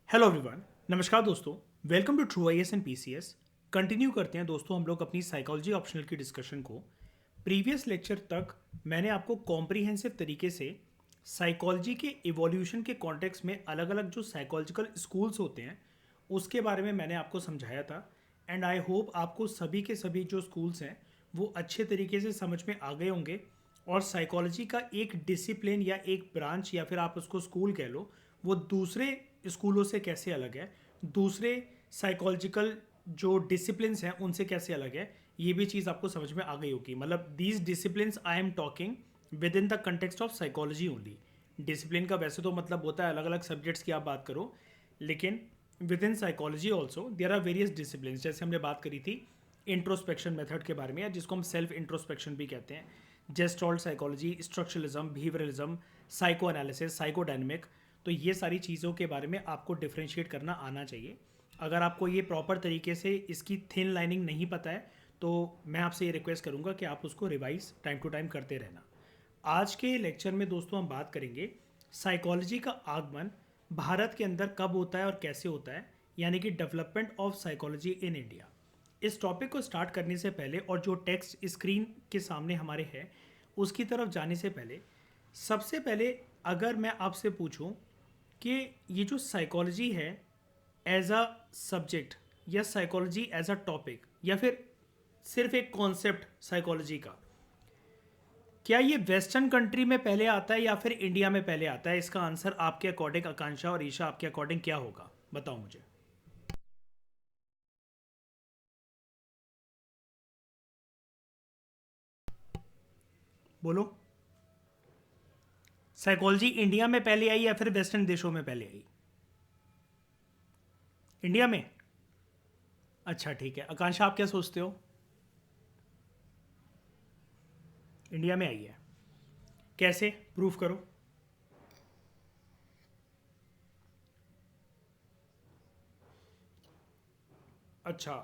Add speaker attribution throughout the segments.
Speaker 1: Hello everyone. नमस्कार दोस्तों। Welcome to true I S and P C S. Continue करते हैं दोस्तों हम लोग अपनी साइकोलॉजी ऑप्शनल की डिस्कशन को। प्रीवियस लेक्चर तक मैंने आपको कॉम्प्रिहेंसिव तरीके से साइकोलॉजी के इवोल्यूशन के कॉन्टेक्स्ट में अलग अलग जो साइकोलॉजिकल स्कूल्स होते हैं उसके बारे में मैंने आपको समझाया था। एंड आई होप आपको सभी के सभी जो स्कूल्स हैं वो अच्छे तरीके से समझ में आ गए होंगे। और साइकोलॉजी का एक डिसिप्लिन या एक ब्रांच या फिर आप उसको स्कूल कह लो, वो दूसरे स्कूलों से कैसे अलग है, दूसरे साइकोलॉजिकल जो डिसिप्लिन्स हैं उनसे कैसे अलग है, ये भी चीज़ आपको समझ में आ गई होगी। मतलब these disciplines I am talking with in the context of psychology only. Discipline का वैसे तो मतलब होता है अलग अलग सब्जेक्ट्स की आप बात करो, लेकिन within psychology also there are various discipline. जैसे हमने बात करी थी इंट्रोस्पेक्शन मेथड के बारे में, या जिसको हम सेल्फ इंट्रोस्पेक्शन भी कहते हैं, gestalt psychology, structuralism, behaviouralism, psychoanalysis, psychodynamic. तो ये सारी चीज़ों के बारे में आपको डिफ्रेंशिएट करना आना चाहिए। अगर आपको ये प्रॉपर तरीके से इसकी थिन लाइनिंग नहीं पता है तो मैं आपसे ये रिक्वेस्ट करूँगा कि आप उसको रिवाइज टाइम टू टाइम करते रहना। आज के लेक्चर में दोस्तों हम बात करेंगे साइकोलॉजी का आगमन भारत के अंदर कब होता है और कैसे होता है, यानी कि development of psychology in India. इस टॉपिक को स्टार्ट करने से पहले और जो टेक्स्ट स्क्रीन के सामने हमारे है उसकी तरफ जाने से पहले, सबसे पहले अगर मैं आपसे पूछूं कि ये जो साइकोलॉजी है एज अ सब्जेक्ट, या साइकोलॉजी एज अ टॉपिक, या फिर सिर्फ एक कॉन्सेप्ट साइकोलॉजी का, क्या ये वेस्टर्न कंट्री में पहले आता है या फिर इंडिया में पहले आता है? इसका आंसर आपके अकॉर्डिंग, आकांक्षा और ईशा, आपके अकॉर्डिंग क्या होगा? बताओ मुझे। बोलो। साइकोलॉजी इंडिया में पहले आई या फिर वेस्टर्न देशों में पहले आई? इंडिया में। अच्छा ठीक है, आकांक्षा आप क्या सोचते हो? इंडिया में आई है। कैसे? प्रूफ करो। अच्छा।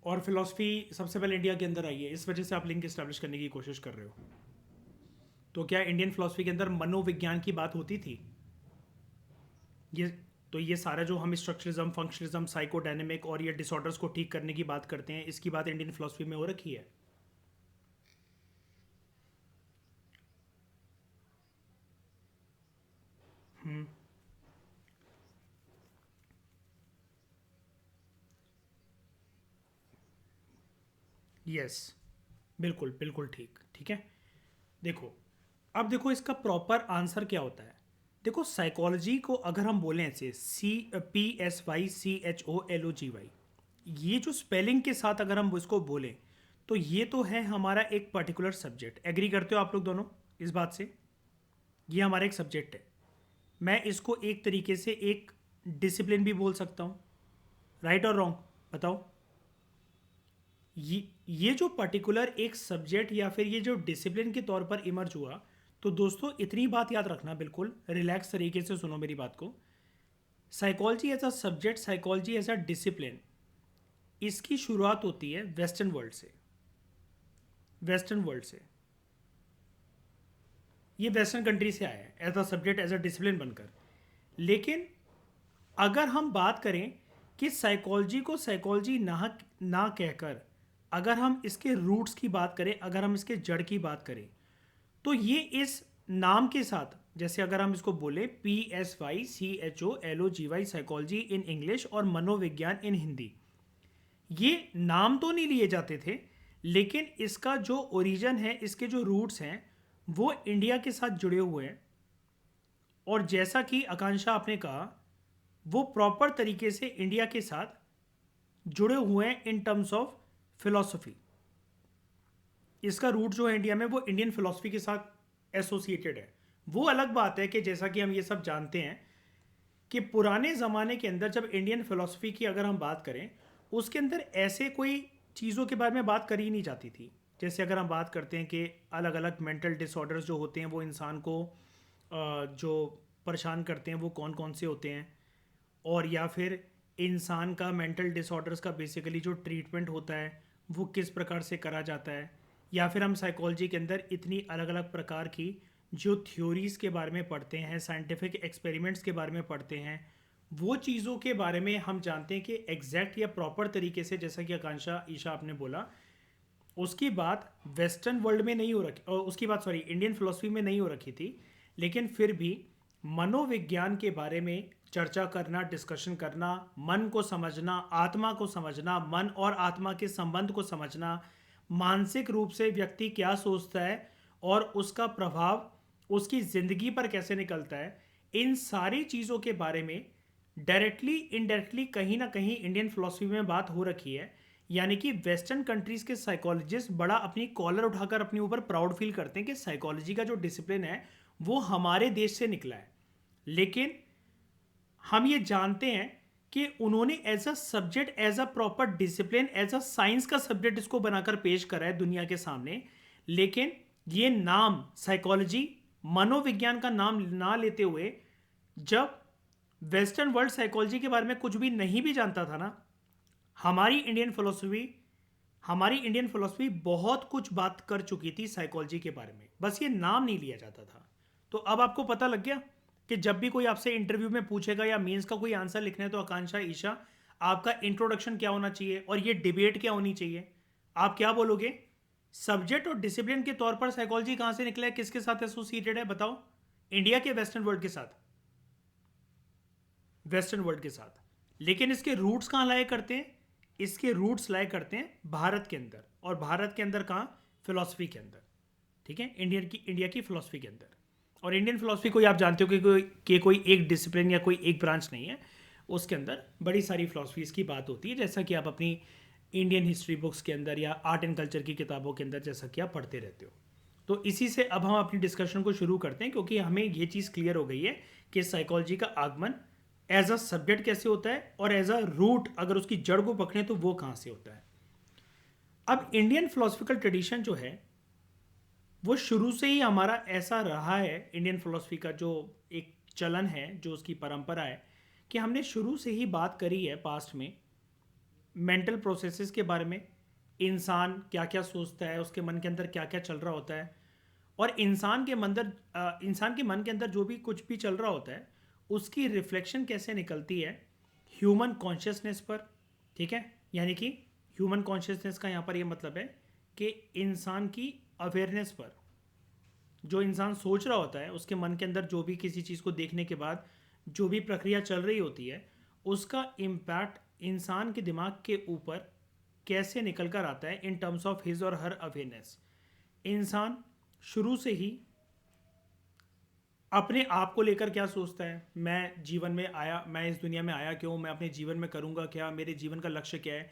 Speaker 1: और फिलॉसफी सबसे पहले इंडिया के अंदर आई है, इस वजह से आप लिंक इस्टेब्लिश करने की कोशिश कर रहे हो। तो क्या इंडियन फिलॉसफी के अंदर मनोविज्ञान की बात होती थी? ये तो ये सारा जो हम स्ट्रक्चरलिज्म, फंक्शनलिज्म, साइकोडायनेमिक और ये डिसऑर्डर्स को ठीक करने की बात करते हैं, इसकी बात इंडियन फिलॉसफी में हो रखी है। यस, बिल्कुल बिल्कुल ठीक। ठीक है। देखो, अब देखो इसका प्रॉपर आंसर क्या होता है। देखो साइकोलॉजी को अगर हम बोलें ऐसे CPSYCHOLOGY, ये जो स्पेलिंग के साथ अगर हम इसको बोलें तो ये तो है हमारा एक पर्टिकुलर सब्जेक्ट। एग्री करते हो आप लोग दोनों इस बात से? ये हमारा एक सब्जेक्ट है। मैं इसको एक तरीके से एक डिसिप्लिन भी बोल सकता हूँ। राइट और रॉन्ग बताओ? ये जो पर्टिकुलर एक सब्जेक्ट या फिर ये जो डिसिप्लिन के तौर पर इमर्ज हुआ, तो दोस्तों इतनी बात याद रखना, बिल्कुल रिलैक्स तरीके से सुनो मेरी बात को। Psychology as a subject, psychology as a discipline, इसकी शुरुआत होती है वेस्टर्न वर्ल्ड से। वेस्टर्न वर्ल्ड से ये वेस्टर्न कंट्री से आया है as a subject, as a discipline बनकर। लेकिन अगर हम बात करें कि साइकोलॉजी को साइकोलॉजी ना कहकर अगर हम इसके रूट्स की बात करें, अगर हम इसके जड़ की बात करें, तो ये इस नाम के साथ, जैसे अगर हम इसको बोले PSYCHOLOGY, साइकोलॉजी इन इंग्लिश और मनोविज्ञान इन हिंदी, ये नाम तो नहीं लिए जाते थे, लेकिन इसका जो ओरिजिन है, इसके जो रूट्स हैं वो इंडिया के साथ जुड़े हुए हैं। और जैसा कि आकांक्षा आपने कहा, वो प्रॉपर तरीके से इंडिया के साथ जुड़े हुए हैं इन टर्म्स ऑफ फिलॉसफी। इसका रूट जो है इंडिया में वो इंडियन फिलॉसफी के साथ एसोसिएटेड है। वो अलग बात है कि जैसा कि हम ये सब जानते हैं कि पुराने ज़माने के अंदर जब इंडियन फिलॉसफी की अगर हम बात करें, उसके अंदर ऐसे कोई चीज़ों के बारे में बात करी नहीं जाती थी। जैसे अगर हम बात करते हैं कि अलग अलग मेंटल डिसऑर्डर्स जो होते हैं वो इंसान को जो परेशान करते हैं वो कौन कौन से होते हैं, और या फिर इंसान का मेंटल डिसऑर्डर्स का बेसिकली जो ट्रीटमेंट होता है वो किस प्रकार से करा जाता है, या फिर हम साइकोलॉजी के अंदर इतनी अलग अलग प्रकार की जो थ्योरीज़ के बारे में पढ़ते हैं, साइंटिफिक एक्सपेरिमेंट्स के बारे में पढ़ते हैं, वो चीज़ों के बारे में हम जानते हैं कि एग्जैक्ट या प्रॉपर तरीके से, जैसा कि आकांक्षा ईशा आपने बोला, उसकी बात वेस्टर्न वर्ल्ड में नहीं हो रखी, और उसकी बात सॉरी इंडियन फिलोसफी में नहीं हो रखी थी, लेकिन फिर भी मनोविज्ञान के बारे में चर्चा करना, डिस्कशन करना, मन को समझना, आत्मा को समझना, मन और आत्मा के संबंध को समझना, मानसिक रूप से व्यक्ति क्या सोचता है और उसका प्रभाव उसकी ज़िंदगी पर कैसे निकलता है, इन सारी चीज़ों के बारे में डायरेक्टली इनडायरेक्टली कहीं ना कहीं इंडियन फिलोसफी में बात हो रखी है। यानी कि वेस्टर्न कंट्रीज के साइकोलॉजिस्ट बड़ा अपनी कॉलर उठाकर अपने ऊपर प्राउड फील करते हैं कि साइकोलॉजी का जो डिसिप्लिन है वो हमारे देश से निकला है। लेकिन हम ये जानते हैं कि उन्होंने as a subject, as a proper discipline, as a science का सब्जेक्ट इसको बनाकर पेश करा है दुनिया के सामने। लेकिन ये नाम साइकोलॉजी, मनोविज्ञान का नाम ना लेते हुए, जब वेस्टर्न वर्ल्ड साइकोलॉजी के बारे में कुछ भी नहीं भी जानता था ना, हमारी इंडियन फिलोसफी बहुत कुछ बात कर चुकी थी साइकोलॉजी के बारे में, बस ये नाम नहीं लिया जाता था। तो अब आपको पता लग गया कि जब भी कोई आपसे इंटरव्यू में पूछेगा या मेंस का कोई आंसर लिखना है तो आकांक्षा, ईशा, आपका इंट्रोडक्शन क्या होना चाहिए और ये डिबेट क्या होनी चाहिए। आप क्या बोलोगे? सब्जेक्ट और डिसिप्लिन के तौर पर साइकोलॉजी कहां से निकला है, किसके साथ एसोसिएटेड है, बताओ? इंडिया के वेस्टर्न वर्ल्ड के साथ, वेस्टर्न वर्ल्ड के साथ। लेकिन इसके रूट्स कहाँ लाए करते हैं? इसके रूट्स लाए करते हैं भारत के अंदर, और भारत के अंदर कहाँ? फिलॉसफी के अंदर। ठीक है, इंडिया की फिलॉसफी के अंदर। और इंडियन फिलॉसफी को आप जानते हो कि कोई एक डिसिप्लिन या कोई एक ब्रांच नहीं है, उसके अंदर बड़ी सारी फिलॉसफीज़ की बात होती है, जैसा कि आप अपनी इंडियन हिस्ट्री बुक्स के अंदर या आर्ट एंड कल्चर की किताबों के अंदर जैसा कि आप पढ़ते रहते हो। तो इसी से अब हम अपनी डिस्कशन को शुरू करते हैं, क्योंकि हमें ये चीज़ क्लियर हो गई है कि साइकोलॉजी का आगमन एज अ सब्जेक्ट कैसे होता है और एज अ रूट अगर उसकी जड़ को पकड़े तो वो कहाँ से होता है। अब इंडियन फिलोसफिकल ट्रेडिशन जो है वो शुरू से ही हमारा ऐसा रहा है, इंडियन फिलोसफी का जो एक चलन है, जो उसकी परंपरा है, कि हमने शुरू से ही बात करी है पास्ट में मेंटल प्रोसेसेस के बारे में। इंसान क्या क्या सोचता है, उसके मन के अंदर क्या क्या चल रहा होता है, और इंसान के मन के अंदर जो भी कुछ भी चल रहा होता है उसकी रिफ्लेक्शन कैसे निकलती है ह्यूमन कॉन्शियसनेस पर। ठीक है, यानी कि ह्यूमन कॉन्शियसनेस का यहाँ पर ये मतलब है कि इंसान की अवेयरनेस पर, जो इंसान सोच रहा होता है उसके मन के अंदर जो भी किसी चीज़ को देखने के बाद जो भी प्रक्रिया चल रही होती है, उसका इम्पैक्ट इंसान के दिमाग के ऊपर कैसे निकल कर आता है इन टर्म्स ऑफ हिज और हर अवेयरनेस। इंसान शुरू से ही अपने आप को लेकर क्या सोचता है, मैं जीवन में आया, मैं इस दुनिया में आया क्यों, मैं अपने जीवन में करूँगा क्या, मेरे जीवन का लक्ष्य क्या है,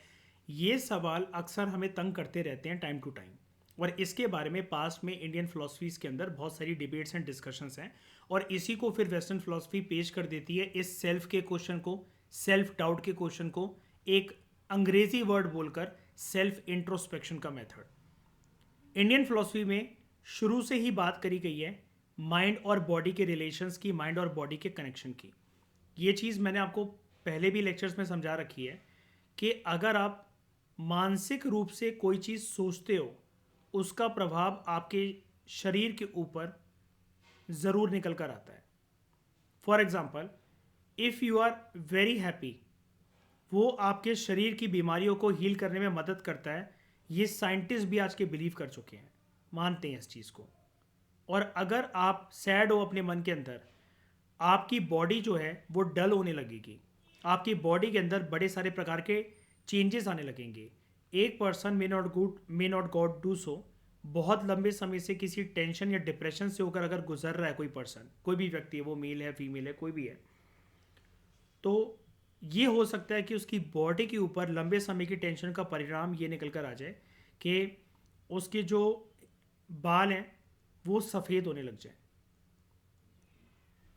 Speaker 1: ये सवाल अक्सर हमें तंग करते रहते हैं टाइम टू टाइम। और इसके बारे में पास्ट में इंडियन फिलोसफीज़ के अंदर बहुत सारी डिबेट्स एंड डिस्कशंस हैं, और इसी को फिर वेस्टर्न फिलोसफी पेश कर देती है इस सेल्फ के क्वेश्चन को, सेल्फ डाउट के क्वेश्चन को, एक अंग्रेजी वर्ड बोलकर सेल्फ इंट्रोस्पेक्शन का मेथड। इंडियन फिलोसफी में शुरू से ही बात करी गई है माइंड और बॉडी के रिलेशंस की, माइंड और बॉडी के कनेक्शन की। ये चीज़ मैंने आपको पहले भी लेक्चर्स में समझा रखी है कि अगर आप मानसिक रूप से कोई चीज़ सोचते हो, उसका प्रभाव आपके शरीर के ऊपर ज़रूर निकल कर आता है। For example, if you are very happy, वो आपके शरीर की बीमारियों को हील करने में मदद करता है। ये साइंटिस्ट भी आज के बिलीव कर चुके हैं, मानते हैं इस चीज़ को। और अगर आप सैड हो अपने मन के अंदर, आपकी बॉडी जो है वो डल होने लगेगी, आपकी बॉडी के अंदर बड़े सारे प्रकार के चेंजेस आने लगेंगे। एक person may not got do so, बहुत लंबे समय से किसी टेंशन या डिप्रेशन से होकर अगर गुजर रहा है कोई पर्सन, कोई भी व्यक्ति है, वो मेल है फीमेल है कोई भी है, तो ये हो सकता है कि उसकी बॉडी के ऊपर लंबे समय की टेंशन का परिणाम ये निकल कर आ जाए कि उसके जो बाल हैं वो सफ़ेद होने लग जाए,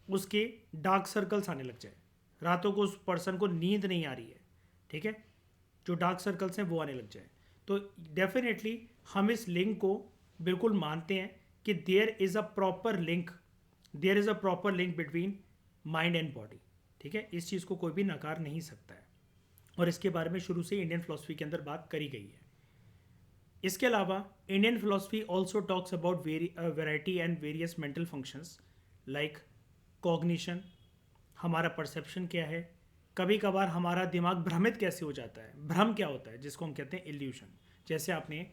Speaker 1: उसके डार्क सर्कल्स आने लग जाए, रातों को उस पर्सन को नींद नहीं आ रही है, ठीक है, जो डार्क सर्कल्स हैं वो आने लग जाए। तो डेफिनेटली हम इस लिंक को बिल्कुल मानते हैं कि there is a proper link between mind and body. ठीक है, इस चीज़ को कोई भी नकार नहीं सकता है, और इसके बारे में शुरू से इंडियन फिलोसफी के अंदर बात करी गई है। इसके अलावा Indian philosophy also talks about variety and various mental functions like cognition, हमारा परसेप्शन क्या है, कभी कभार हमारा दिमाग भ्रमित कैसे हो जाता है, भ्रम क्या होता है जिसको हम कहते हैं इल्यूशन। जैसे आपने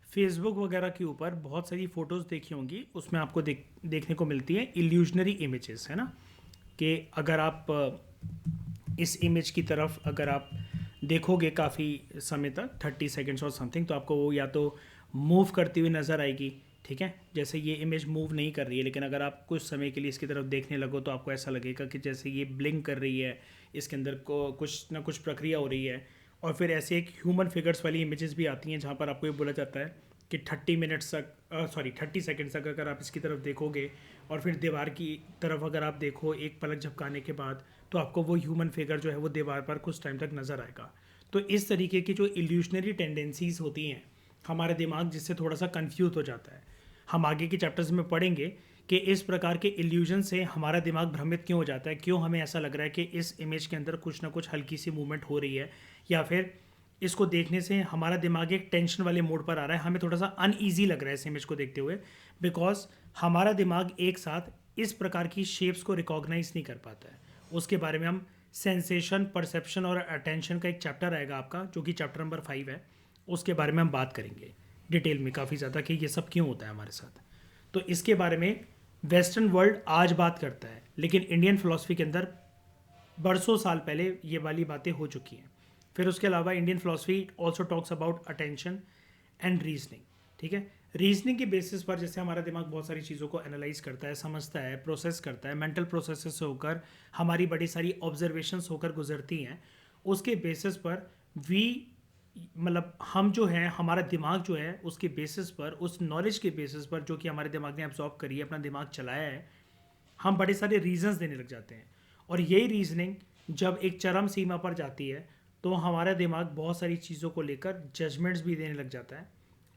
Speaker 1: फेसबुक वगैरह के ऊपर बहुत सारी फ़ोटोज़ देखी होंगी, उसमें आपको देखने को मिलती है इल्यूजनरी इमेजेस, है ना। कि अगर आप इस इमेज की तरफ अगर आप देखोगे काफ़ी समय तक 30 सेकेंड्स और समथिंग, तो आपको वो या तो मूव करती हुई नज़र आएगी, ठीक है। जैसे ये इमेज मूव नहीं कर रही है, लेकिन अगर आप कुछ समय के लिए इसकी तरफ देखने लगो तो आपको ऐसा लगेगा कि जैसे ये ब्लिंक कर रही है, इसके अंदर को कुछ ना कुछ प्रक्रिया हो रही है। और फिर ऐसे एक ह्यूमन फिगर्स वाली इमेजेस भी आती हैं जहाँ पर आपको ये बोला जाता है कि 30 मिनट्स तक 30 सेकेंड्स तक अगर आप इसकी तरफ देखोगे और फिर दीवार की तरफ अगर आप देखो एक पलक झपकाने के बाद, तो आपको वो ह्यूमन फिगर जो है वो दीवार पर कुछ टाइम तक नज़र आएगा। तो इस तरीके की जो इल्यूशनरी टेंडेंसीज होती हैं हमारे दिमाग, जिससे थोड़ा सा कंफ्यूज हो जाता है। हम आगे के चैप्टर्स में पढ़ेंगे कि इस प्रकार के इल्यूजन से हमारा दिमाग भ्रमित क्यों हो जाता है, क्यों हमें ऐसा लग रहा है कि इस इमेज के अंदर कुछ ना कुछ हल्की सी मूवमेंट हो रही है, या फिर इसको देखने से हमारा दिमाग एक टेंशन वाले मोड पर आ रहा है, हमें थोड़ा सा अनईजी लग रहा है इस इमेज को देखते हुए, बिकॉज हमारा दिमाग एक साथ इस प्रकार की शेप्स को रिकॉग्नाइज नहीं कर पाता है। उसके बारे में हम सेंसेशन, परसेप्शन और अटेंशन का एक चैप्टर आएगा आपका, जो कि चैप्टर नंबर 5 है, उसके बारे में हम बात करेंगे डिटेल में काफ़ी ज़्यादा कि ये सब क्यों होता है हमारे साथ। तो इसके बारे में वेस्टर्न वर्ल्ड आज बात करता है, लेकिन इंडियन फिलॉसफी के अंदर बरसों साल पहले ये वाली बातें हो चुकी हैं। फिर उसके अलावा Indian philosophy also talks about attention and reasoning, ठीक है। रीजनिंग के बेसिस पर जैसे हमारा दिमाग बहुत सारी चीज़ों को एनालाइज करता है, समझता है, प्रोसेस करता है, मेंटल प्रोसेस से होकर हमारी बड़ी सारी ऑब्जर्वेशंस होकर गुजरती हैं, उसके बेसिस पर वी मतलब हम जो है, हमारा दिमाग जो है, उसके बेसिस पर, उस नॉलेज के बेसिस पर जो कि हमारे दिमाग ने एब्जॉर्ब करी है, अपना दिमाग चलाया है, हम बड़े सारे रीजंस देने लग जाते हैं। और यही रीजनिंग जब एक चरम सीमा पर जाती है तो हमारा दिमाग बहुत सारी चीज़ों को लेकर जजमेंट्स भी देने लग जाता है,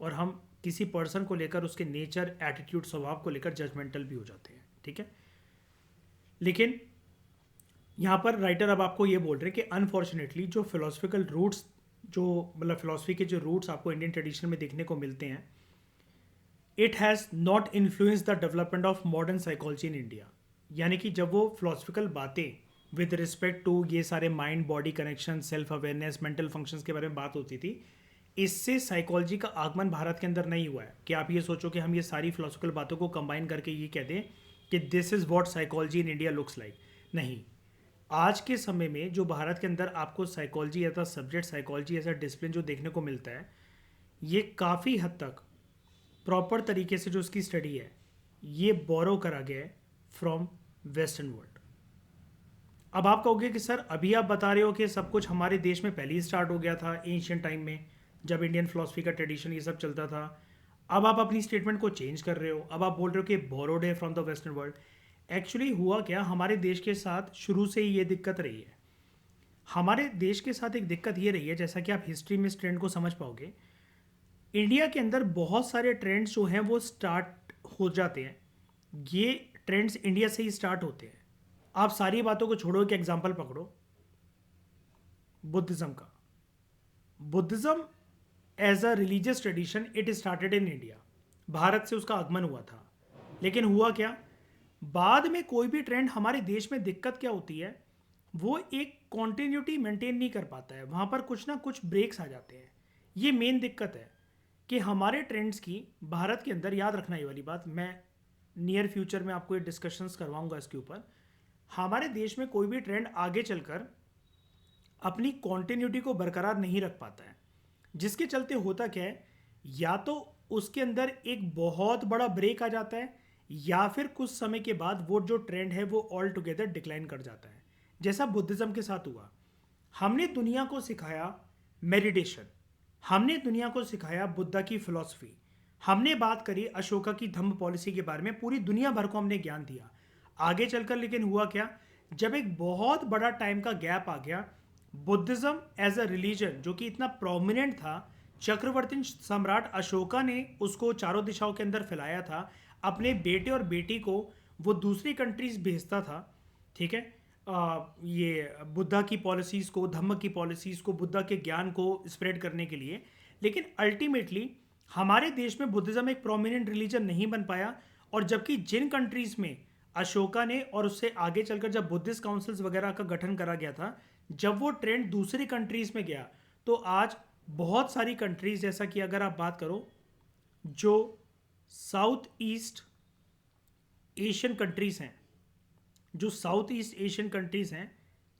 Speaker 1: और हम किसी पर्सन को लेकर, उसके नेचर, एटीट्यूड, स्वभाव को लेकर जजमेंटल भी हो जाते हैं, ठीक है। लेकिन यहाँ पर राइटर अब आपको ये बोल रहे हैं कि अनफॉर्चुनेटली जो फिलोसफिकल रूट्स, जो मतलब फिलोसफी के जो रूट्स आपको इंडियन ट्रेडिशन में देखने को मिलते हैं, it has not influence the development of modern psychology in India. यानी कि जब वो फिलोसफिकल बातें विद रिस्पेक्ट टू ये सारे mind body connection, self awareness, mental functions के बारे में बात होती थी, इससे साइकोलॉजी का आगमन भारत के अंदर नहीं हुआ है कि आप ये सोचो कि हम ये सारी फिलोसफिकल बातों को कंबाइन करके ये कह दें कि this is what psychology in India looks like. नहीं, आज के समय में जो भारत के अंदर आपको psychology as a subject, psychology as a discipline जो देखने को मिलता है, ये काफ़ी हद तक प्रॉपर तरीके से जो उसकी स्टडी है ये बोरो करा गया है फ्रॉम वेस्टर्न वर्ल्ड। अब आप कहोगे कि सर अभी आप बता रहे हो कि सब कुछ हमारे देश में पहले ही स्टार्ट हो गया था एंशियंट टाइम में, जब इंडियन फिलोसफी का ट्रेडिशन ये सब चलता था। अब आप अपनी स्टेटमेंट को चेंज कर रहे हो, अब आप बोल रहे हो कि बोरोड है from the western world. Actually हुआ क्या, हमारे देश के साथ शुरू से ही ये दिक्कत रही है। हमारे देश के साथ एक दिक्कत ये रही है, जैसा कि आप हिस्ट्री में इस ट्रेंड को समझ पाओगे, इंडिया के अंदर बहुत सारे ट्रेंड्स जो हैं वो स्टार्ट हो जाते हैं, ये ट्रेंड्स इंडिया से ही स्टार्ट होते हैं। आप सारी बातों को छोड़ो, एक एग्जांपल पकड़ो बुद्धिज्म का। Buddhism as a religious tradition it started in India, भारत से उसका आगमन हुआ था। लेकिन हुआ क्या, बाद में कोई भी ट्रेंड हमारे देश में दिक्कत क्या होती है, वो एक कॉन्टिन्यूटी मेंटेन नहीं कर पाता है, वहाँ पर कुछ ना कुछ ब्रेक्स आ जाते हैं। ये मेन दिक्कत है कि हमारे ट्रेंड्स की भारत के अंदर, याद रखना ये वाली बात, मैं नियर फ्यूचर में आपको ये डिस्कशंस करवाऊंगा इसके ऊपर। हमारे देश में कोई भी ट्रेंड आगे चलकर अपनी कॉन्टिन्यूटी को बरकरार नहीं रख पाता है, जिसके चलते होता क्या है, या तो उसके अंदर एक बहुत बड़ा ब्रेक आ जाता है, या फिर कुछ समय के बाद वो जो ट्रेंड है वो ऑल टुगेदर डिक्लाइन कर जाता है। जैसा बुद्धिज्म के साथ हुआ, हमने दुनिया को सिखाया मेडिटेशन, हमने दुनिया को सिखाया बुद्धा की फिलॉसफी, हमने बात करी अशोका की धम्म पॉलिसी के बारे में, पूरी दुनिया भर को हमने ज्ञान दिया। आगे चलकर लेकिन हुआ क्या, जब एक बहुत बड़ा टाइम का गैप आ गया, बुद्धिज्म एज अ रिलीजन जो कि इतना प्रोमिनेंट था, चक्रवर्ती सम्राट अशोका ने उसको चारों दिशाओं के अंदर फैलाया था, अपने बेटे और बेटी को वो दूसरी कंट्रीज भेजता था, ठीक है। ये बुद्धा की पॉलिसीज़ को, धम्म की पॉलिसीज़ को, बुद्धा के ज्ञान को स्प्रेड करने के लिए। लेकिन अल्टीमेटली हमारे देश में बुद्धिज्म एक प्रोमिनेंट रिलीजन नहीं बन पाया, और जबकि जिन कंट्रीज़ में अशोका ने और उससे आगे चलकर जब बुद्धिस्ट काउंसिल्स वगैरह का गठन करा गया था, जब वो ट्रेंड दूसरी कंट्रीज में गया तो आज बहुत सारी कंट्रीज, जैसा कि अगर आप बात करो जो साउथ ईस्ट एशियन कंट्रीज हैं, जो साउथ ईस्ट एशियन कंट्रीज हैं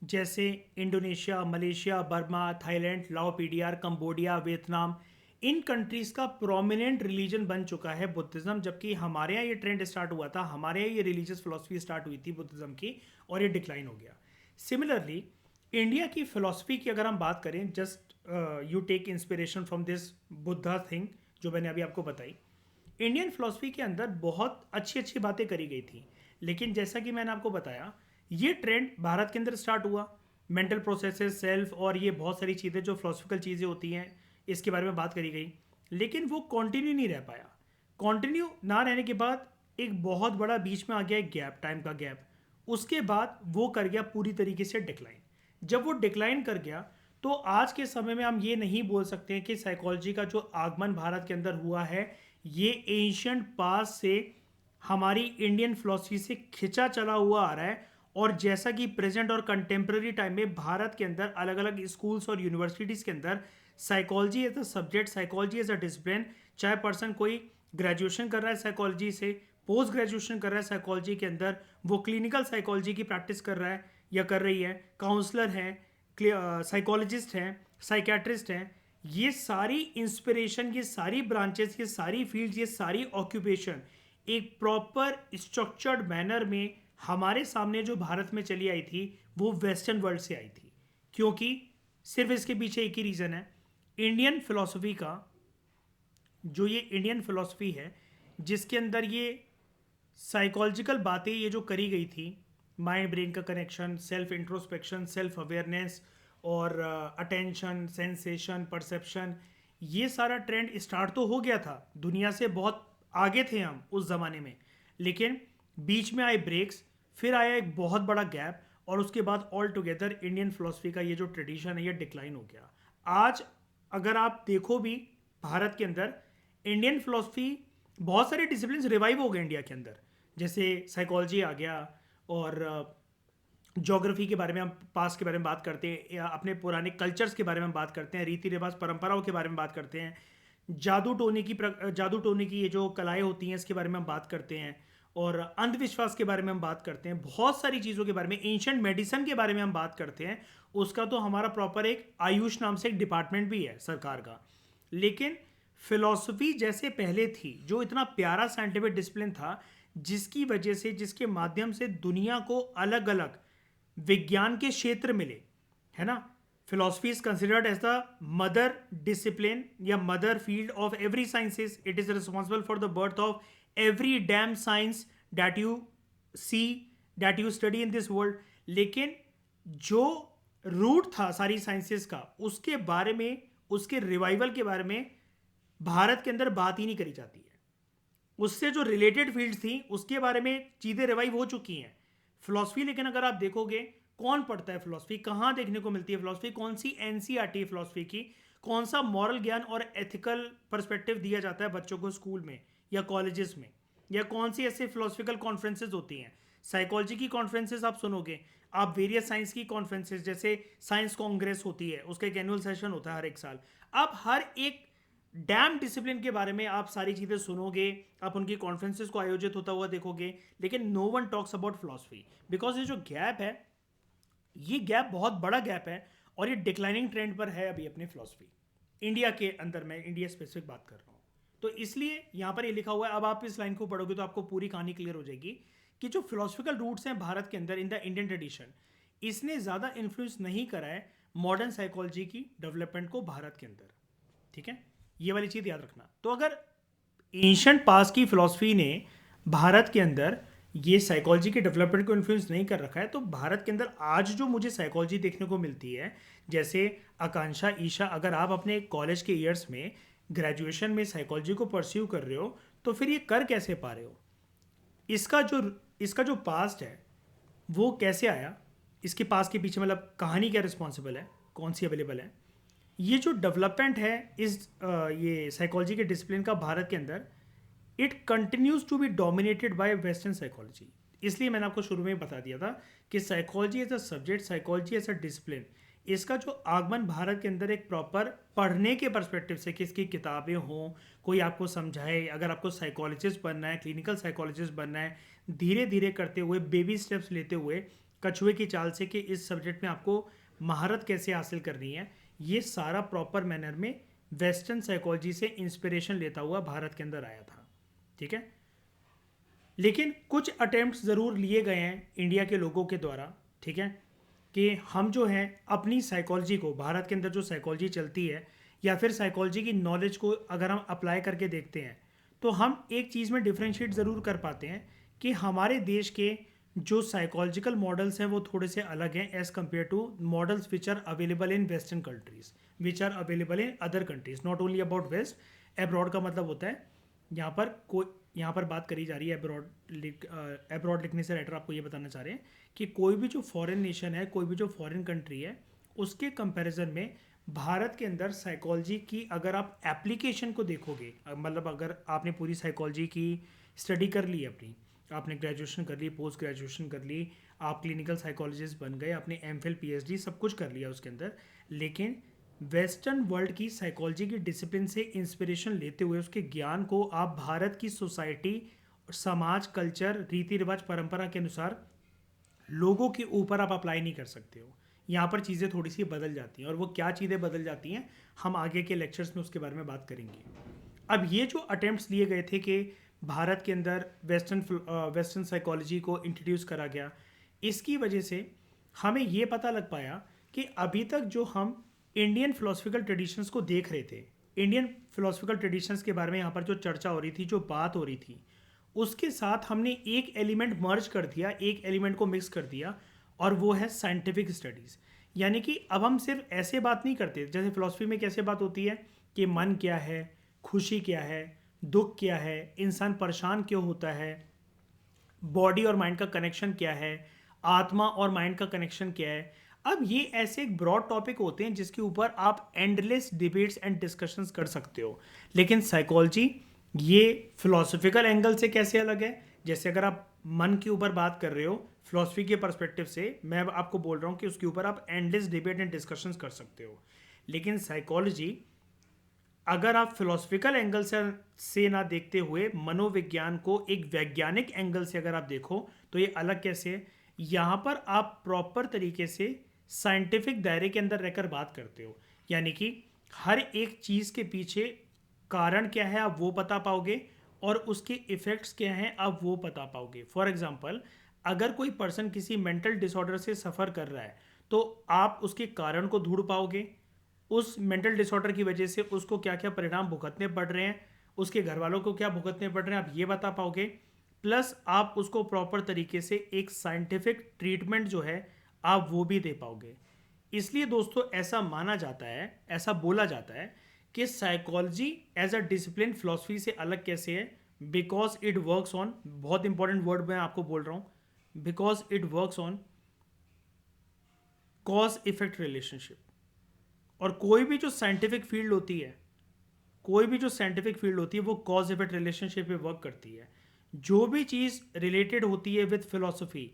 Speaker 1: जैसे इंडोनेशिया, मलेशिया, बर्मा, थाईलैंड, लाओ पीडीआर, कंबोडिया, वियतनाम, इन कंट्रीज का प्रोमिनेंट रिलीजन बन चुका है बुद्धिज्म। जबकि हमारे यहाँ ये ट्रेंड स्टार्ट हुआ था, हमारे यहाँ ये रिलीजियस फिलोसफी स्टार्ट हुई थी बुद्धिज्म की, और ये डिक्लाइन हो गया। सिमिलरली इंडिया की फिलोसफी की अगर हम बात करें, just you take inspiration from this Buddha thing जो मैंने अभी आपको बताई, इंडियन फिलोसफी के अंदर बहुत अच्छी अच्छी बातें करी गई थी। लेकिन जैसा कि मैंने आपको बताया, ये ट्रेंड भारत के अंदर स्टार्ट हुआ, मेंटल प्रोसेसेस, सेल्फ और ये बहुत सारी चीज़ें जो फिलोसफिकल चीज़ें होती हैं इसके बारे में बात करी गई, लेकिन वो कंटिन्यू नहीं रह पाया। कंटिन्यू ना रहने के बाद एक बहुत बड़ा बीच में आ गया एक गैप, टाइम का गैप। उसके बाद वो कर गया पूरी तरीके से डिक्लाइन। जब वो डिक्लाइन कर गया तो आज के समय में हम ये नहीं बोल सकते हैं कि साइकोलॉजी का जो आगमन भारत के अंदर हुआ है ये एंशियंट पास से हमारी इंडियन फिलोसफी से खिंचा चला हुआ आ रहा है। और जैसा कि प्रेजेंट और कंटेम्प्रेरी टाइम में भारत के अंदर अलग अलग स्कूल्स और यूनिवर्सिटीज़ के अंदर psychology as a subject, psychology as a discipline, चाहे पर्सन कोई ग्रेजुएशन कर रहा है साइकोलॉजी से, पोस्ट ग्रेजुएशन कर रहा है साइकोलॉजी के अंदर, वो क्लिनिकल साइकोलॉजी की प्रैक्टिस कर रहा है या कर रही है, काउंसलर हैं, साइकोलॉजिस्ट हैं, साइकेट्रिस्ट हैं, ये सारी इंस्पिरेशन, ये सारी ब्रांचेस, ये सारी फील्ड्स, ये सारी ऑक्यूपेशन एक प्रॉपर स्ट्रक्चर्ड मैनर में हमारे सामने जो भारत में चली आई थी वो वेस्टर्न वर्ल्ड से आई थी। क्योंकि सिर्फ इसके पीछे एक ही रीज़न है, इंडियन फिलॉसफी का जो ये इंडियन फिलॉसफी है जिसके अंदर ये साइकोलॉजिकल बातें ये जो करी गई थी, माइंड ब्रेन का connection, self introspection, self awareness और अटेंशन, सेंसेशन, परसेप्शन, ये सारा ट्रेंड स्टार्ट तो हो गया था, दुनिया से बहुत आगे थे हम उस ज़माने में, लेकिन बीच में आए ब्रेक्स, फिर आया एक बहुत बड़ा गैप, और उसके बाद ऑल टुगेदर इंडियन फिलोसफी का ये जो ट्रेडिशन है ये डिक्लाइन हो गया। आज अगर आप देखो भी भारत के अंदर इंडियन फिलोसफी, बहुत सारे डिसिप्लिन रिवाइव हो गए इंडिया के अंदर, जैसे साइकोलॉजी आ गया, और ज्योग्राफी के बारे में हम पास के बारे में बात करते हैं, या अपने पुराने कल्चर्स के बारे में बात करते हैं, रीति रिवाज परंपराओं के बारे में बात करते हैं, जादू टोने की ये जो कलाएं होती हैं इसके बारे में हम बात करते हैं, और अंधविश्वास के बारे में हम बात करते हैं, बहुत सारी चीज़ों के बारे में, एंशिएंट मेडिसिन के बारे में हम बात करते हैं। उसका तो हमारा प्रॉपर एक आयुष नाम से एक डिपार्टमेंट भी है सरकार का। लेकिन फिलॉसफी जैसे पहले थी, जो इतना प्यारा साइंटिफिक डिसिप्लिन था, जिसकी वजह से, जिसके माध्यम से दुनिया को अलग अलग विज्ञान के क्षेत्र मिले, है ना। Philosophy is considered as the mother discipline या mother field of every sciences. It is responsible for the birth of every damn science that you see, that you study in this world। लेकिन जो root था सारी sciences का, उसके बारे में, उसके रिवाइवल के बारे में भारत के अंदर बात ही नहीं करी जाती है। उससे जो रिलेटेड फील्ड थी उसके बारे में चीज़ें रिवाइव हो चुकी हैं। फिलॉसफी, लेकिन अगर आप देखोगे कौन पढ़ता है फिलॉसफी, कहाँ देखने को मिलती है फिलॉसफी, कौन सी एनसीईआरटी है फिलॉसफी की, कौन सा मॉरल ज्ञान और एथिकल पर्सपेक्टिव दिया जाता है बच्चों को स्कूल में या कॉलेजेस में, या कौन सी ऐसे फिलोसफिकल कॉन्फ्रेंसेज होती हैं। साइकोलॉजी की कॉन्फ्रेंसेज आप सुनोगे, आप वेरियस साइंस की कॉन्फ्रेंसेज, जैसे साइंस कांग्रेस होती है, उसका एक एनुअल सेशन होता है हर एक साल। आप हर एक डैम डिसिप्लिन के बारे में आप सारी चीज़ें सुनोगे, आप उनकी कॉन्फ्रेंसेज को आयोजित होता हुआ देखोगे, लेकिन no one talks about philosophy, because ये जो गैप है, ये गैप बहुत बड़ा गैप है, और ये डिक्लाइनिंग ट्रेंड पर है अभी अपनी फिलोसफी इंडिया के अंदर। मैं इंडिया स्पेसिफिक बात कर रहा हूँ, तो इसलिए यहाँ पर ये लिखा हुआ है। अब आप इस लाइन को पढ़ोगे तो आपको पूरी कहानी क्लियर हो जाएगी कि जो फिलोसफिकल रूट्स हैं भारत के अंदर इन द इंडियन ट्रेडिशन, इसने ज़्यादा इन्फ्लुएंस नहीं करा है मॉडर्न साइकोलॉजी की डेवलपमेंट को भारत के अंदर। ठीक है, ये वाली चीज़ याद रखना। तो अगर एंशिएंट पास्ट की फिलोसफी ने भारत के अंदर ये साइकोलॉजी के डेवलपमेंट को इन्फ्लुएंस नहीं कर रखा है, तो भारत के अंदर आज जो मुझे साइकोलॉजी देखने को मिलती है, जैसे आकांक्षा, ईशा, अगर आप अपने कॉलेज के ईयर्स में ग्रेजुएशन में साइकोलॉजी को परस्यू कर रहे हो, तो फिर ये कर कैसे पा रहे हो? इसका जो पास्ट है वो कैसे आया, इसके पास्ट के पीछे मतलब कहानी क्या रिस्पॉन्सिबल है, कौन सी अवेलेबल है। ये जो डेवलपमेंट है ये साइकोलॉजी के डिसिप्लिन का भारत के अंदर, it continues to be dominated by western psychology. इसलिए मैंने आपको शुरू में ही बता दिया था कि psychology as a subject, psychology as a discipline, इसका जो आगमन भारत के अंदर एक प्रॉपर पढ़ने के पर्सपेक्टिव से, कि इसकी किताबें हों, कोई आपको समझाए, अगर आपको साइकोलॉजिस्ट बनना है, क्लिनिकल साइकोलॉजिस्ट बनना है, धीरे धीरे करते हुए, बेबी स्टेप्स लेते हुए, कछुए की चाल से, कि इस सब्जेक्ट में आपको महारत कैसे हासिल करनी है, ये सारा प्रॉपर मैनर में वेस्टर्न साइकोलॉजी से इंस्पिरेशन लेता हुआ भारत के अंदर आया था। ठीक है, लेकिन कुछ अटेम्प्ट्स ज़रूर लिए गए हैं इंडिया के लोगों के द्वारा, ठीक है, कि हम जो है अपनी साइकोलॉजी को, भारत के अंदर जो साइकोलॉजी चलती है या फिर साइकोलॉजी की नॉलेज को अगर हम अप्लाई करके देखते हैं तो हम एक चीज़ में डिफ्रेंशिएट ज़रूर कर पाते हैं कि हमारे देश के जो साइकोलॉजिकल मॉडल्स हैं वो थोड़े से अलग हैं as compared to models which are available in western countries, which are available in other countries, not only about west. Abroad का मतलब होता है यहाँ पर बात करी जा रही है एब्रॉड लिखने से राइटर आपको ये बताना चाह रहे हैं कि कोई भी जो फॉरेन नेशन है, कोई भी जो फॉरेन कंट्री है, उसके कंपैरिजन में भारत के अंदर साइकोलॉजी की अगर आप एप्लीकेशन को देखोगे, मतलब अगर आपने पूरी साइकोलॉजी की स्टडी कर ली अपनी, आपने ग्रेजुएशन कर ली, पोस्ट ग्रेजुएशन कर ली, आप क्लिनिकल साइकोलॉजिस्ट बन गए, आपने एमफिल पीएचडी सब कुछ कर लिया उसके अंदर, लेकिन वेस्टर्न वर्ल्ड की साइकोलॉजी की डिसिप्लिन से इंस्पिरेशन लेते हुए उसके ज्ञान को आप भारत की सोसाइटी, समाज, कल्चर, रीति रिवाज, परंपरा के अनुसार लोगों के ऊपर आप अप्लाई नहीं कर सकते हो। यहाँ पर चीज़ें थोड़ी सी बदल जाती हैं, और वो क्या चीज़ें बदल जाती हैं हम आगे के लेक्चर्स में उसके बारे में बात करेंगे। अब ये जो अटेम्प्ट्स लिए गए थे कि भारत के अंदर वेस्टर्न साइकोलॉजी को इंट्रोड्यूस करा गया, इसकी वजह से हमें ये पता लग पाया कि अभी तक जो हम इंडियन फिलोसफिकल ट्रेडिशंस को देख रहे थे, इंडियन फिलोसफिकल ट्रेडिशंस के बारे में यहाँ पर जो चर्चा हो रही थी, जो बात हो रही थी, उसके साथ हमने एक एलिमेंट मर्ज कर दिया, एक एलिमेंट को मिक्स कर दिया, और वो है साइंटिफिक स्टडीज़। यानी कि अब हम सिर्फ ऐसे बात नहीं करते, जैसे फिलोसफी में कैसे बात होती है कि मन क्या है, खुशी क्या है, दुख क्या है, इंसान परेशान क्यों होता है, बॉडी और माइंड का कनेक्शन क्या है, आत्मा और माइंड का कनेक्शन क्या है। अब ये ऐसे एक ब्रॉड टॉपिक होते हैं जिसके ऊपर आप एंडलेस डिबेट्स एंड डिस्कशंस कर सकते हो, लेकिन साइकोलॉजी ये फिलोसफिकल एंगल से कैसे अलग है। जैसे अगर आप मन के ऊपर बात कर रहे हो फिलोसफी के पर्सपेक्टिव से, मैं आपको बोल रहा हूँ कि उसके ऊपर आप एंडलेस डिबेट एंड डिस्कशंस कर सकते हो, लेकिन साइकोलॉजी अगर आप फिलोसफिकल एंगल से ना देखते हुए मनोविज्ञान को एक वैज्ञानिक एंगल से अगर आप देखो तो ये अलग कैसे है। यहाँ पर आप प्रॉपर तरीके से साइंटिफिक दायरे के अंदर रहकर बात करते हो, यानी कि हर एक चीज़ के पीछे कारण क्या है आप वो बता पाओगे, और उसके इफ़ेक्ट्स क्या हैं आप वो बता पाओगे। फॉर एग्जांपल, अगर कोई पर्सन किसी मेंटल डिसऑर्डर से सफ़र कर रहा है तो आप उसके कारण को ढूंढ पाओगे, उस मेंटल डिसऑर्डर की वजह से उसको क्या क्या परिणाम भुगतने पड़ रहे हैं, उसके घर वालों को क्या भुगतने पड़ रहे हैं, आप ये बता पाओगे। प्लस आप उसको प्रॉपर तरीके से एक साइंटिफिक ट्रीटमेंट जो है आप वो भी दे पाओगे। इसलिए दोस्तों ऐसा माना जाता है, ऐसा बोला जाता है कि psychology as a discipline philosophy से अलग कैसे है, बिकॉज इट वर्क्स ऑन, बहुत इंपॉर्टेंट वर्ड मैं आपको बोल रहा हूँ, because it works on cause effect relationship. और कोई भी जो साइंटिफिक फील्ड होती है, कोई भी जो साइंटिफिक फील्ड होती है वो कॉज इफेक्ट रिलेशनशिप पे वर्क करती है। जो भी चीज़ रिलेटेड होती है विद फिलोसफी,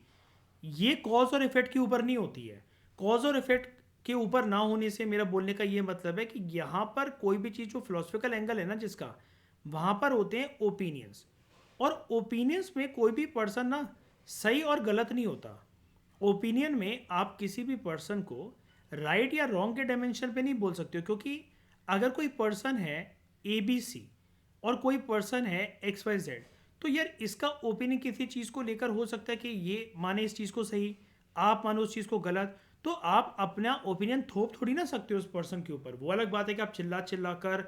Speaker 1: ये कॉज और इफेक्ट के ऊपर नहीं होती है। कॉज और इफेक्ट के ऊपर ना होने से मेरा बोलने का ये मतलब है कि यहाँ पर कोई भी चीज़ जो फिलोसफिकल एंगल है ना जिसका, वहाँ पर होते हैं ओपिनियंस, और ओपिनियंस में कोई भी पर्सन ना सही और गलत नहीं होता। ओपिनियन में आप किसी भी पर्सन को राइट या रॉन्ग के डायमेंशन पे नहीं बोल सकते हो, क्योंकि अगर कोई पर्सन है ए बी सी और कोई पर्सन है एक्स वाई जेड, तो यार इसका ओपिनियन किसी चीज़ को लेकर हो सकता है कि ये माने इस चीज़ को सही, आप मानो उस चीज़ को गलत, तो आप अपना ओपिनियन थोप थोड़ी ना सकते हो उस पर्सन के ऊपर। वो अलग बात है कि आप चिल्ला चिल्ला कर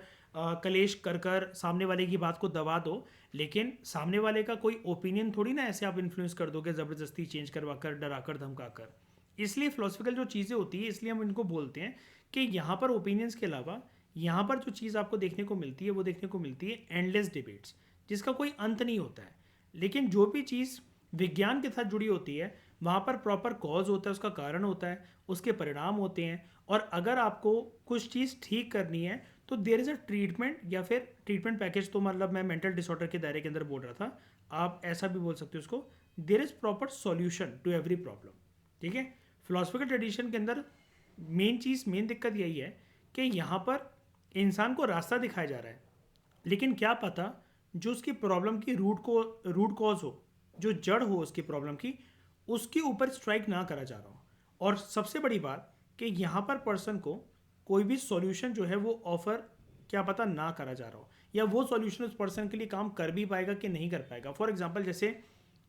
Speaker 1: कलेश कर कर सामने वाले की बात को दबा दो, लेकिन सामने वाले का कोई ओपिनियन थोड़ी ना ऐसे आप इन्फ्लुएंस कर दोगे ज़बरदस्ती चेंज करवा कर, डरा कर, धमका कर। इसलिए फिलोसफिकल जो चीज़ें होती है, इसलिए हम इनको बोलते हैं कि यहाँ पर ओपिनियंस के अलावा यहाँ पर जो चीज़ आपको देखने को मिलती है वो देखने को मिलती है एंडलेस डिबेट्स, जिसका कोई अंत नहीं होता है। लेकिन जो भी चीज़ विज्ञान के साथ जुड़ी होती है वहाँ पर प्रॉपर कॉज होता है, उसका कारण होता है, उसके परिणाम होते हैं, और अगर आपको कुछ चीज़ ठीक करनी है तो देयर इज़ अ ट्रीटमेंट, या फिर ट्रीटमेंट पैकेज, तो मतलब मैं मेंटल डिसऑर्डर के दायरे के अंदर बोल रहा था, आप ऐसा भी बोल सकते हो उसको, there is proper solution to every problem. ठीक है, फिलोसफिकल ट्रेडिशन के अंदर मेन दिक्कत यही है कि यहाँ पर इंसान को रास्ता दिखाया जा रहा है, लेकिन क्या पता जो उसकी प्रॉब्लम की रूट कॉज हो, जो जड़ हो उसकी प्रॉब्लम की, उसके ऊपर स्ट्राइक ना करा जा रहा हो। और सबसे बड़ी बात कि यहाँ पर पर्सन को कोई भी सॉल्यूशन जो है वो ऑफर क्या पता ना करा जा रहा हो, या वो सॉल्यूशन उस पर्सन के लिए काम कर भी पाएगा कि नहीं कर पाएगा। फॉर एग्जांपल जैसे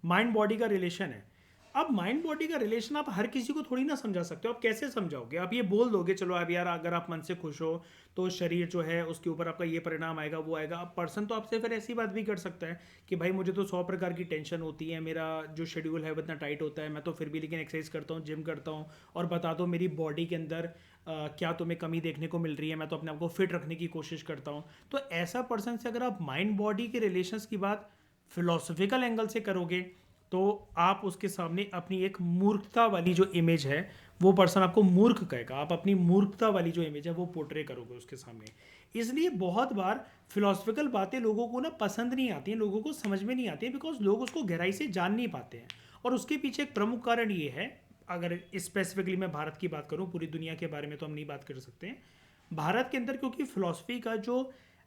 Speaker 1: माइंड बॉडी का रिलेशन है। अब माइंड बॉडी का रिलेशन आप हर किसी को थोड़ी ना समझा सकते हो। आप कैसे समझाओगे? आप ये बोल दोगे चलो अब यार अगर आप मन से खुश हो तो शरीर जो है उसके ऊपर आपका ये परिणाम आएगा वो आएगा। अब पर्सन तो आपसे फिर ऐसी बात भी कर सकता है कि भाई मुझे तो 100 प्रकार की टेंशन होती है, मेरा जो शेड्यूल है वो इतना टाइट होता है, मैं तो फिर भी लेकिन एक्सरसाइज करता हूँ, जिम करता हूँ, और बता दो मेरी बॉडी के अंदर क्या तुम्हें कमी देखने को मिल रही है, मैं तो अपने आप को फिट रखने की कोशिश करता हूँ। तो ऐसा पर्सन से अगर आप माइंड बॉडी के रिलेशंस की बात फिलोसफिकल एंगल से करोगे तो आप उसके सामने अपनी एक मूर्खता वाली जो इमेज है, वो पर्सन आपको मूर्ख कहेगा। आप अपनी मूर्खता वाली जो इमेज है वो पोर्ट्रे करोगे उसके सामने। इसलिए बहुत बार फिलोसफिकल बातें लोगों को ना पसंद नहीं आती हैं, लोगों को समझ में नहीं आती हैं, बिकॉज लोग उसको गहराई से जान नहीं पाते हैं। और उसके पीछे एक प्रमुख कारण ये है, अगर स्पेसिफिकली मैं भारत की बात करूँ, पूरी दुनिया के बारे में तो हम नहीं बात कर सकते हैं, भारत के अंदर क्योंकि फिलॉसफी का जो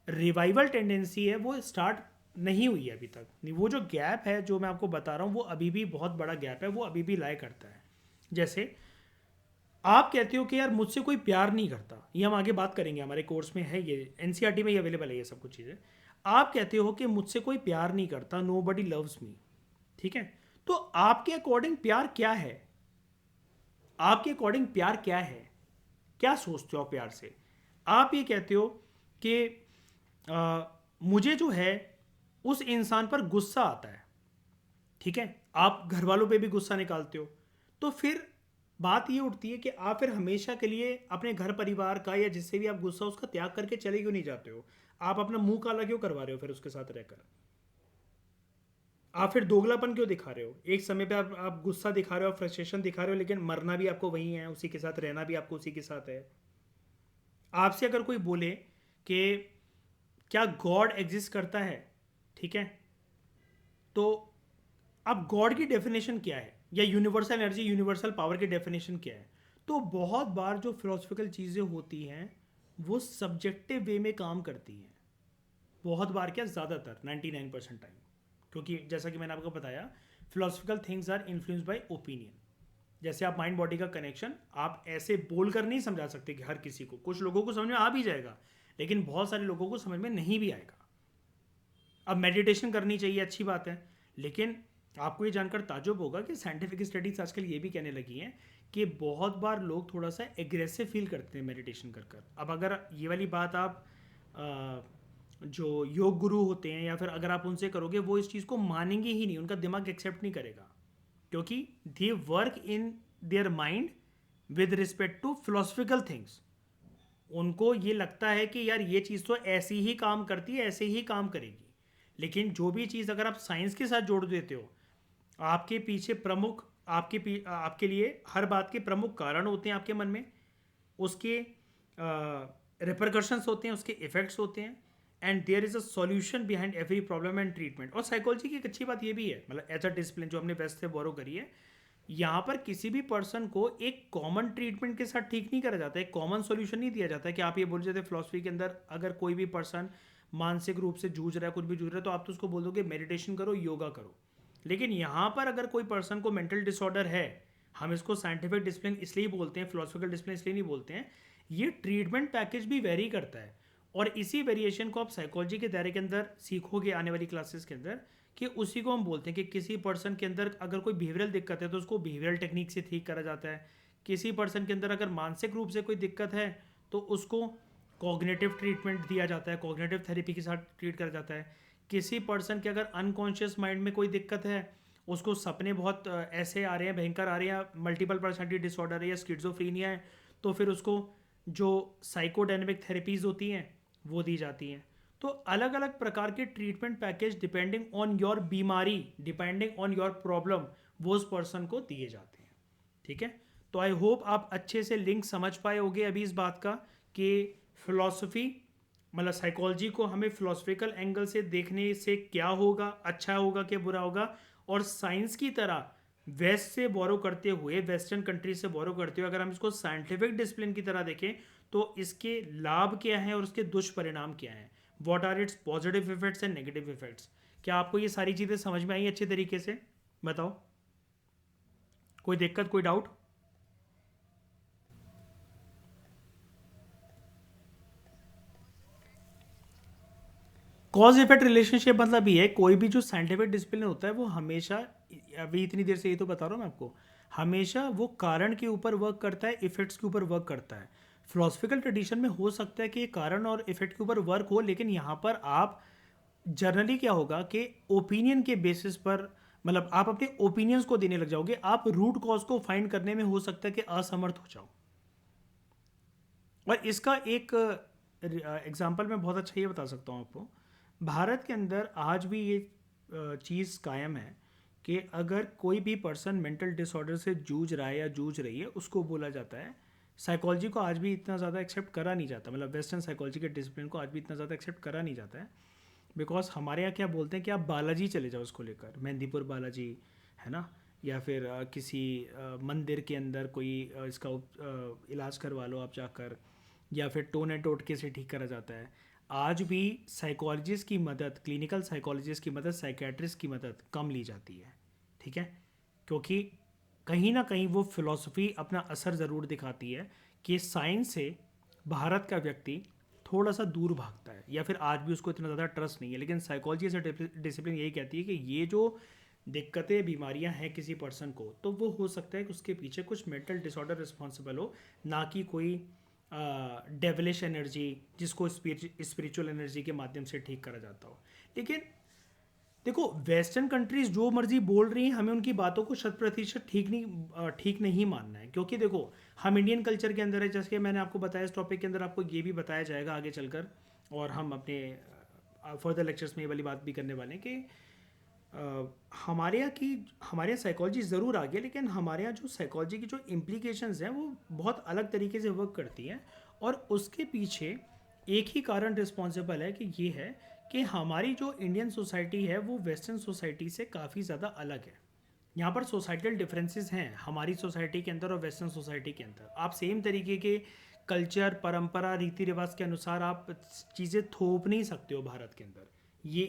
Speaker 1: रिवाइवल टेंडेंसी है वो स्टार्ट नहीं हुई है अभी तक। नहीं, वो जो गैप है जो मैं आपको बता रहा हूँ वो अभी भी बहुत बड़ा गैप है, वो अभी भी लाई करता है। जैसे आप कहते हो कि यार मुझसे कोई प्यार नहीं करता, ये हम आगे बात करेंगे, हमारे कोर्स में है, ये एनसीईआरटी में ये अवेलेबल है ये सब कुछ चीज़ें। आप कहते हो कि मुझसे कोई प्यार नहीं करता, नो बडी लव्स मी। ठीक है, तो आपके अकॉर्डिंग प्यार क्या है? आपके अकॉर्डिंग प्यार क्या है? क्या सोचते हो आप प्यार से? आप ये कहते हो कि मुझे जो है उस इंसान पर गुस्सा आता है। ठीक है, आप घर वालों पे भी गुस्सा निकालते हो। तो फिर बात ये उठती है कि आप फिर हमेशा के लिए अपने घर परिवार का या जिससे भी आप गुस्सा उसका त्याग करके चले क्यों नहीं जाते हो? आप अपना मुंह काला क्यों करवा रहे हो फिर उसके साथ रहकर? आप फिर दोगलापन क्यों दिखा रहे हो? एक समय पे आप गुस्सा दिखा रहे हो, फ्रस्ट्रेशन दिखा रहे हो, लेकिन मरना भी आपको वही है, उसी के साथ रहना भी आपको उसी के साथ है। आपसे अगर कोई बोले कि क्या गॉड एग्जिस्ट करता है, ठीक है, तो अब गॉड की डेफिनेशन क्या है, या यूनिवर्सल एनर्जी यूनिवर्सल पावर की डेफिनेशन क्या है? तो बहुत बार जो फिलोसफिकल चीज़ें होती हैं वो सब्जेक्टिव वे में काम करती हैं। बहुत बार क्या, ज़्यादातर 99% टाइम, क्योंकि जैसा कि मैंने आपको बताया philosophical things are influenced by opinion. जैसे आप माइंड बॉडी का कनेक्शन आप ऐसे बोल कर नहीं समझा सकते कि हर किसी को, कुछ लोगों को समझ में आ भी जाएगा लेकिन बहुत सारे लोगों को समझ में नहीं भी आएगा। अब मेडिटेशन करनी चाहिए, अच्छी बात है, लेकिन आपको ये जानकर ताज्जुब होगा कि साइंटिफिक स्टडीज आजकल ये भी कहने लगी हैं कि बहुत बार लोग थोड़ा सा एग्रेसिव फील करते हैं मेडिटेशन कर कर। अब अगर ये वाली बात आप जो योग गुरु होते हैं या फिर अगर आप उनसे करोगे, वो इस चीज़ को मानेंगे ही नहीं, उनका दिमाग एक्सेप्ट नहीं करेगा, क्योंकि they work in their mind with respect to philosophical things. उनको ये लगता है कि यार ये चीज़ तो ऐसी ही काम करती है, ऐसे ही काम करेगी। लेकिन जो भी चीज़ अगर आप साइंस के साथ जोड़ देते हो, आपके पीछे प्रमुख आपके लिए हर बात के प्रमुख कारण होते हैं आपके मन में, उसके रिपरकशंस होते हैं, उसके इफेक्ट्स होते हैं, and there is a solution behind every problem and treatment. और साइकोलॉजी की एक अच्छी बात ये भी है, मतलब एज अ डिसिप्लिन जो हमने वेस्ट से बोरो करी है, यहाँ पर किसी भी पर्सन को एक कॉमन ट्रीटमेंट के साथ ठीक नहीं करा जाता है, एक कॉमन सॉल्यूशन नहीं दिया जाता है कि आप ये बोल जाते फिलोसफी के अंदर अगर कोई भी पर्सन मानसिक रूप से जूझ रहा है, कुछ भी जूझ रहा है, तो आप तो उसको बोल दोगे मेडिटेशन करो, योगा करो। लेकिन यहाँ पर अगर कोई पर्सन को मेंटल डिसऑर्डर है, हम इसको साइंटिफिक डिसिप्लिन इसलिए बोलते हैं, फिलोसफिकल डिसिप्लिन इसलिए नहीं बोलते हैं, ये ट्रीटमेंट पैकेज भी वेरी करता है। और इसी वेरिएशन को आप साइकोलॉजी के दायरे के अंदर सीखोगे आने वाली क्लासेस के अंदर, कि उसी को हम बोलते हैं कि किसी पर्सन के अंदर अगर कोई बिहेवियरल दिक्कत है तो उसको बिहेवियरल टेक्निक से ठीक करा जाता है। किसी पर्सन के अंदर अगर मानसिक रूप से कोई दिक्कत है तो उसको कॉग्निटिव ट्रीटमेंट दिया जाता है, कॉग्निटिव थेरेपी के साथ ट्रीट करा जाता है। किसी पर्सन के अगर अनकॉन्शियस माइंड में कोई दिक्कत है, उसको सपने बहुत ऐसे आ रहे हैं, भयंकर आ रहे हैं, मल्टीपल पर्सनैलिटी डिसऑर्डर है या स्किज़ोफ्रेनिया है, तो फिर उसको जो साइकोडायनेमिक थेरेपीज़ होती हैं वो दी जाती हैं। तो अलग अलग प्रकार के treatment package depending on your बीमारी, डिपेंडिंग ऑन योर प्रॉब्लम, वो उस पर्सन को दिए जाते हैं। ठीक है, तो आई होप आप अच्छे से लिंक समझ पाए होगे अभी इस बात का कि फिलॉसफी मतलब साइकोलॉजी को हमें फिलोसफिकल एंगल से देखने से क्या होगा, अच्छा होगा कि बुरा होगा, और साइंस की तरह वेस्ट से बोरो करते हुए, वेस्टर्न कंट्री से बोरो करते हुए अगर हम इसको साइंटिफिक डिसिप्लिन की तरह देखें तो इसके लाभ क्या हैं और उसके दुष्परिणाम क्या हैं, what are its positive effects and negative effects. क्या आपको ये सारी चीज़ें समझ में आई अच्छे तरीके से? बताओ, कोई दिक्कत, कोई डाउट? कॉज इफेक्ट रिलेशनशिप मतलब ये है, कोई भी जो साइंटिफिक डिसिप्लिन होता है वो हमेशा, अभी इतनी देर से ये तो बता रहा हूँ मैं आपको, हमेशा वो कारण के ऊपर वर्क करता है, इफेक्ट्स के ऊपर वर्क करता है। फिलोसफिकल ट्रेडिशन में हो सकता है कि कारण और इफेक्ट के ऊपर वर्क हो, लेकिन यहाँ पर आप जनरली क्या होगा कि ओपिनियन के बेसिस पर, मतलब आप अपने ओपिनियंस को देने लग जाओगे, आप रूट कॉज को फाइंड करने में हो सकता है कि असमर्थ हो जाओ। और इसका एक एग्जाम्पल मैं बहुत अच्छा ये बता सकता हूँ आपको। भारत के अंदर आज भी ये चीज़ कायम है कि अगर कोई भी पर्सन मेंटल डिसऑर्डर से जूझ रहा है या जूझ रही है, उसको बोला जाता है, साइकोलॉजी को आज भी इतना ज़्यादा एक्सेप्ट करा नहीं जाता, मतलब वेस्टर्न साइकोलॉजी के डिसिप्लिन को आज भी इतना ज़्यादा एक्सेप्ट करा नहीं जाता है। बिकॉज हमारे यहाँ क्या बोलते हैं कि आप बालाजी चले जाओ उसको लेकर, मेहंदीपुर बालाजी, है ना, या फिर किसी मंदिर के अंदर कोई इसका इलाज करवा लो आप जाकर, या फिर टोन एंड टोटके से ठीक करा जाता है। आज भी साइकोलॉजिस्ट की मदद, क्लिनिकल साइकोलॉजिस्ट की मदद, साइकेट्रिस्ट की मदद कम ली जाती है, ठीक है, क्योंकि कहीं ना कहीं वो फिलॉसफी अपना असर ज़रूर दिखाती है कि साइंस से भारत का व्यक्ति थोड़ा सा दूर भागता है, या फिर आज भी उसको इतना ज़्यादा ट्रस्ट नहीं है। लेकिन साइकोलॉजी से डिसिप्लिन यही कहती है कि ये जो दिक्कतें, बीमारियां हैं किसी पर्सन को, तो वो हो सकता है कि उसके पीछे कुछ मेंटल डिसऑर्डर रिस्पॉन्सिबल हो, ना कि कोई डेविलिश एनर्जी जिसको स्पिरिचुअल एनर्जी के माध्यम से ठीक करा जाता हो। लेकिन देखो, वेस्टर्न कंट्रीज जो मर्जी बोल रही हैं, हमें उनकी बातों को 100% ठीक नहीं मानना है, क्योंकि देखो हम इंडियन कल्चर के अंदर है, जैसे कि मैंने आपको बताया, इस टॉपिक के अंदर आपको ये भी बताया जाएगा आगे चलकर, और हम अपने फर्दर लेक्चर्स में ये वाली बात भी करने वाले हैं कि हमारे यहाँ साइकोलॉजी ज़रूर आ गया, लेकिन हमारे यहाँ जो साइकोलॉजी की जो इम्प्लीकेशंस हैं वो बहुत अलग तरीके से वर्क करती हैं, और उसके पीछे एक ही कारण रिस्पॉन्सिबल है कि ये है कि हमारी जो इंडियन सोसाइटी है वो वेस्टर्न सोसाइटी से काफ़ी ज़्यादा अलग है। यहाँ पर सोसाइटल डिफरेंसेस हैं हमारी सोसाइटी के अंदर और वेस्टर्न सोसाइटी के अंदर। आप सेम तरीके के कल्चर, परंपरा, रीति रिवाज के अनुसार आप चीज़ें थोप नहीं सकते हो भारत के अंदर। ये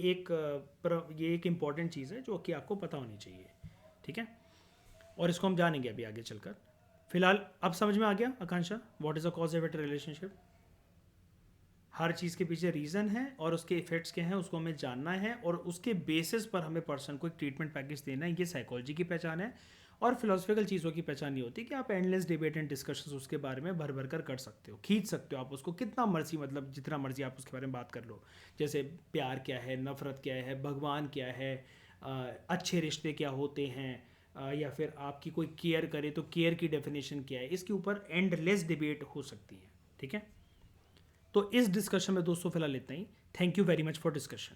Speaker 1: एक इम्पॉर्टेंट चीज़ है जो कि आपको पता होनी चाहिए, ठीक है, और इसको हम जानेंगे अभी आगे चलकर। फिलहाल अब समझ में आ गया Akanksha, what is a cause effect relationship? हर चीज़ के पीछे रीज़न है और उसके इफेक्ट्स क्या हैं उसको हमें जानना है, और उसके बेसिस पर हमें पर्सन को एक ट्रीटमेंट पैकेज देना है। ये साइकोलॉजी की पहचान है, और फिलोसफिकल चीज़ों की पहचान नहीं होती कि आप एंडलेस डिबेट एंड डिस्कशन उसके बारे में भर भर कर सकते हो, खींच सकते हो आप उसको कितना मर्जी, मतलब जितना मर्जी आप उसके बारे में बात कर लो। जैसे प्यार क्या है, नफ़रत क्या है, भगवान क्या है, अच्छे रिश्ते क्या होते हैं, या फिर आपकी कोई केयर करे तो केयर की डेफिनेशन क्या है, इसके ऊपर एंडलेस डिबेट हो सकती है, ठीक है। तो इस डिस्कशन में दोस्तों फिलहाल इतना ही। Thank you very much for discussion.